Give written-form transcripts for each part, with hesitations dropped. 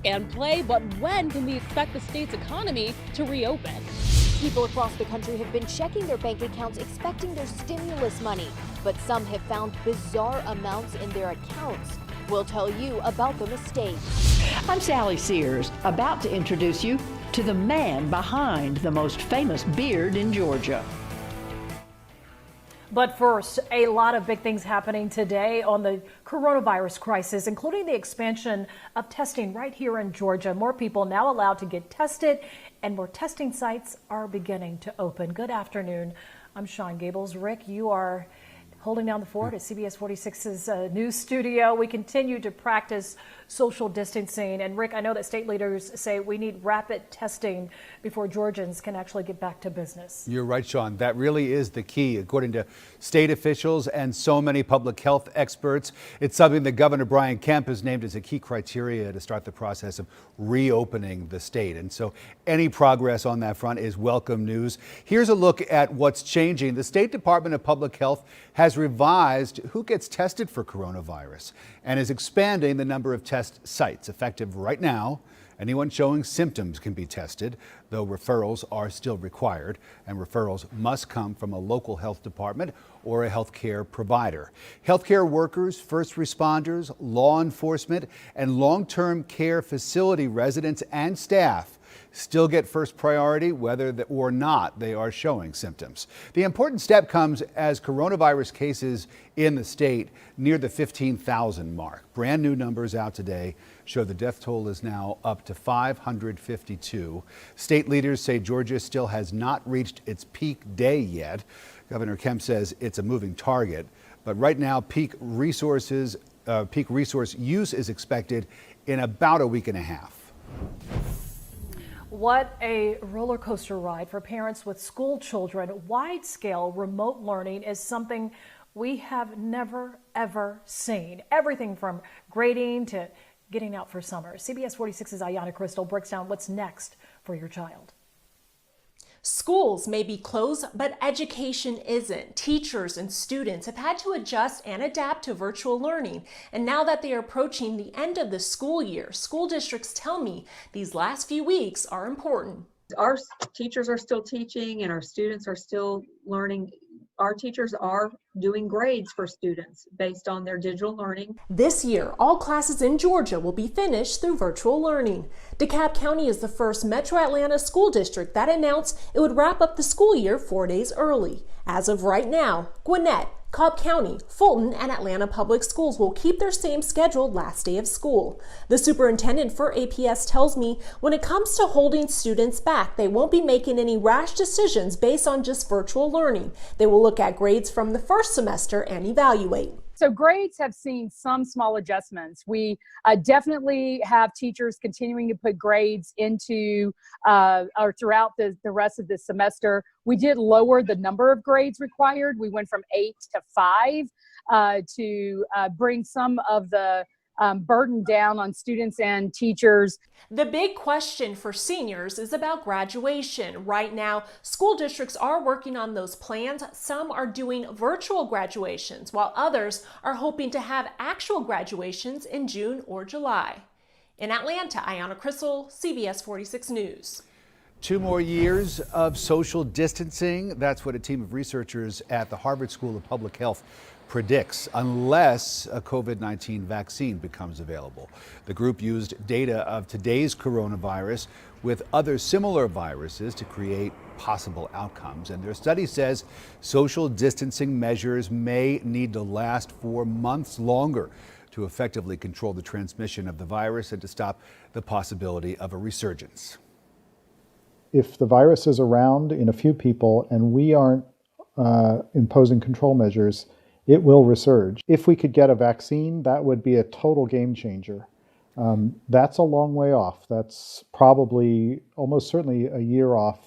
and play, but when can we expect the state's economy to reopen? People across the country have been checking their bank accounts expecting their stimulus money, but some have found bizarre amounts in their accounts. We'll tell you about the mistakes. I'm Sally Sears, about to introduce you to the man behind the most famous beard in Georgia. But first, a lot of big things happening today on the coronavirus crisis, including the expansion of testing right here in Georgia. More people now allowed to get tested, and more testing sites are beginning to open. Good afternoon. I'm Sean Gables. Rick, you are holding down the fort at CBS 46's news studio. We continue to practice social distancing. And Rick, I know that state leaders say we need rapid testing before Georgians can actually get back to business. You're right, Sean. That really is the key, according to state officials and so many public health experts. It's something that Governor Brian Kemp has named as a key criteria to start the process of reopening the state. And so any progress on that front is welcome news. Here's a look at what's changing. The State Department of Public Health has revised who gets tested for coronavirus and is expanding the number of test sites. Effective right now, anyone showing symptoms can be tested, though referrals are still required, and referrals must come from a local health department or a healthcare provider. Healthcare workers, first responders, law enforcement, and long-term care facility residents and staff still get first priority whether or not they are showing symptoms. The important step comes as coronavirus cases in the state near the 15,000 mark. Brand new numbers out today show the death toll is now up to 552. State leaders say Georgia still has not reached its peak day yet. Governor Kemp says it's a moving target, but right now peak resource use is expected in about a week and a half. What a roller coaster ride for parents with school children. Wide-scale remote learning is something we have never, ever seen. Everything from grading to getting out for summer. CBS 46's Ayanna Crystal breaks down what's next for your child. Schools may be closed, but education isn't. Teachers and students have had to adjust and adapt to virtual learning. And now that they are approaching the end of the school year, school districts tell me these last few weeks are important. Our teachers are still teaching and our students are still learning. Our teachers are doing grades for students based on their digital learning. This year, all classes in Georgia will be finished through virtual learning. DeKalb County is the first Metro Atlanta school district that announced it would wrap up the school year 4 days early. As of right now, Gwinnett, Cobb County, Fulton, and Atlanta Public Schools will keep their same scheduled last day of school. The superintendent for APS tells me when it comes to holding students back, they won't be making any rash decisions based on just virtual learning. They will look at grades from the first semester and evaluate. So grades have seen some small adjustments. We definitely have teachers continuing to put grades into or throughout the rest of the semester. We did lower the number of grades required. We went from 8 to 5 to bring some of the burden down on students and teachers. The big question for seniors is about graduation. Right now, school districts are working on those plans. Some are doing virtual graduations, while others are hoping to have actual graduations in June or July. In Atlanta, Ayanna Crystal, CBS 46 News. 2 more years of social distancing. That's what a team of researchers at the Harvard School of Public Health predicts, unless a COVID-19 vaccine becomes available. The group used data of today's coronavirus with other similar viruses to create possible outcomes. And their study says social distancing measures may need to last for months longer to effectively control the transmission of the virus and to stop the possibility of a resurgence. If the virus is around in a few people and we aren't imposing control measures, it will resurge. If we could get a vaccine, that would be a total game changer. That's a long way off. That's probably almost certainly a year off.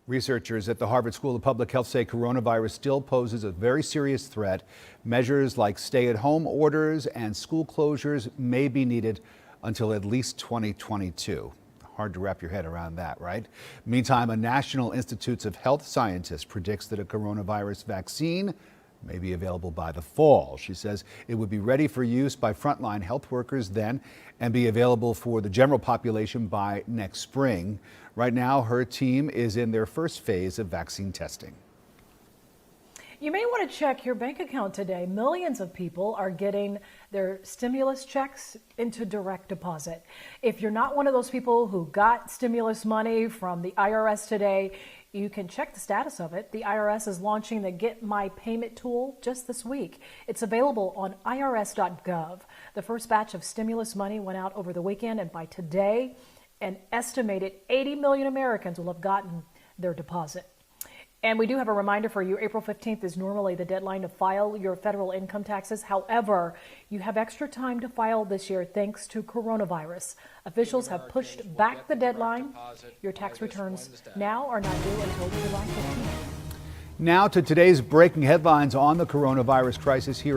Researchers at the Harvard School of Public Health say coronavirus still poses a very serious threat. Measures like stay-at-home orders and school closures may be needed until at least 2022. Hard to wrap your head around that, right? Meantime, a National Institutes of Health scientist predicts that a coronavirus vaccine may be available by the fall. She says it would be ready for use by frontline health workers then and be available for the general population by next spring. Right now, her team is in their first phase of vaccine testing. You may want to check your bank account today. Millions of people are getting their stimulus checks into direct deposit. If you're not one of those people who got stimulus money from the IRS today, you can check the status of it. The IRS is launching the Get My Payment tool just this week. It's available on irs.gov. The first batch of stimulus money went out over the weekend, and by today, an estimated 80 million Americans will have gotten their deposit. And we do have a reminder for you. April 15th is normally the deadline to file your federal income taxes. However, you have extra time to file this year thanks to coronavirus. Officials have pushed back the deadline. Your tax returns now are not due until July 15th. Now to today's breaking headlines on the coronavirus crisis here in